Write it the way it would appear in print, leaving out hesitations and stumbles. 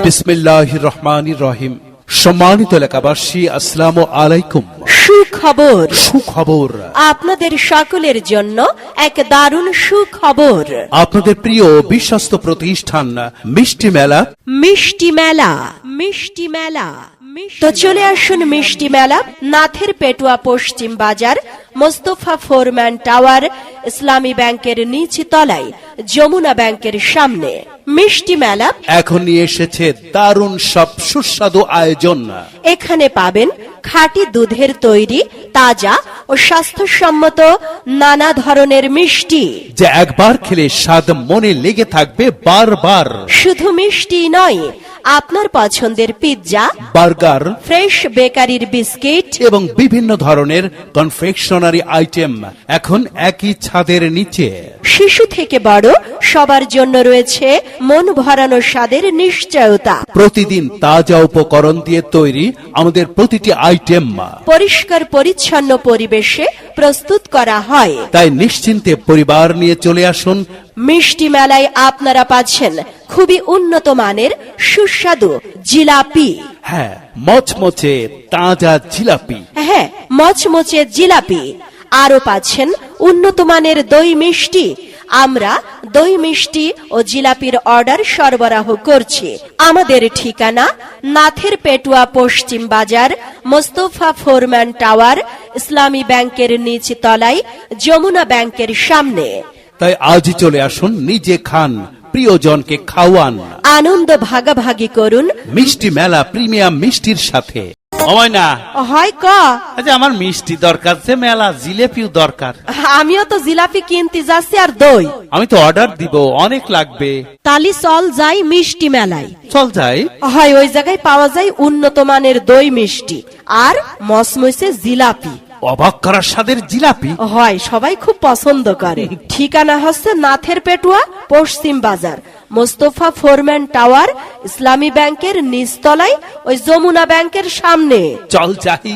বিসমিল্লাহির রহমানির রহিম। সম্মানিত এলাকাবাসী, আসসালামু আলাইকুম। সুখবর আপনাদের সকলের জন্য এক দারুণ সুখবর। আপনাদের প্রিয় বিশ্বস্ত প্রতিষ্ঠান মিষ্টি মেলা। তো চলে আসুন মিষ্টি মেলা, নাথের পেটুয়া পশ্চিম বাজার, মোস্তফা ফোরম্যান টাওয়ার, ইসলামী ব্যাংকের নিচ তলায়, যমুনা ব্যাংকের সামনে। মিষ্টি মেলা এখন নিয়ে এসেছে দারুণ সব সুস্বাদু আয়োজন। এখানে পাবেন খাঁটি দুধের তৈরি তাজা ও স্বাস্থ্যসম্মত নানা ধরনের মিষ্টি, যে একবার খেলে স্বাদ মনে লেগে থাকবে বারবার। শুধু মিষ্টি নয়, আপনার পছন্দের পিৎজা, বার্গার, ফ্রেশ বেকারির বিস্কিট এবং বিভিন্ন ধরনের কনফেকশনারি আইটেম এখন একই ছাদের নিচে। শিশু থেকে বড় সবার জন্য রয়েছে মন ভরানো স্বাদের নিশ্চয়তা। প্রতিদিন তাজা উপকরণ দিয়ে তৈরি আমাদের প্রতিটি আইটেম পরিষ্কার পরিচ্ছন্ন পরিবেশে প্রস্তুত করা হয়। তাই নিশ্চিন্তে পরিবার নিয়ে চলে আসুন মিষ্টি মেলায়। আপনারা পাচ্ছেন খুবই উন্নত মানের সুস্বাদু জিলাপি। হ্যাঁ, মচমচে তাজা জিলাপি। হ্যাঁ, মচমচে জিলাপি। আরো পাচ্ছেন উন্নত মানের দই মিষ্টি। আমরা দই মিষ্টি ও জিলাপির অর্ডার সরবরাহ করছি। আমাদের ঠিকানা নাথের পেটুয়া পশ্চিম বাজার, মোস্তফা ফোরম্যান টাওয়ার, ইসলামী ব্যাংকের নিচ তলায়, যমুনা ব্যাংকের সামনে। তাই আজই চলে আসুন, নিজে খান, প্রিয়জনকে খাওয়ান, আনন্দ ভাগাভাগি করুন মিষ্টি মেলা প্রিমিয়াম মিষ্টির সাথে। হয় ক আচ্ছা, আমার মিষ্টি দরকার, যে মেলা জিলেপিও দরকার। আমিও তো জিলাপি কিনতে যাচ্ছি আর দই। আমি তো অর্ডার দিব, অনেক লাগবে। তালি চল যাই মিষ্টি মেলায়। চল যাই। হয়, ওই জায়গায় পাওয়া যায় উন্নত মানের দই মিষ্টি আর মসমসে জিলাপি, অবাক করার স্বাদের জিলাপি। হয়, সবাই খুব পছন্দ করে। ঠিকানা হচ্ছে নাথের পেটুয়া পশ্চিম বাজার, মোস্তফা ফোরম্যান টাওয়ার, ইসলামী ব্যাংকের নিচতলায়, ওই যমুনা ব্যাংকের সামনে। চল যাই।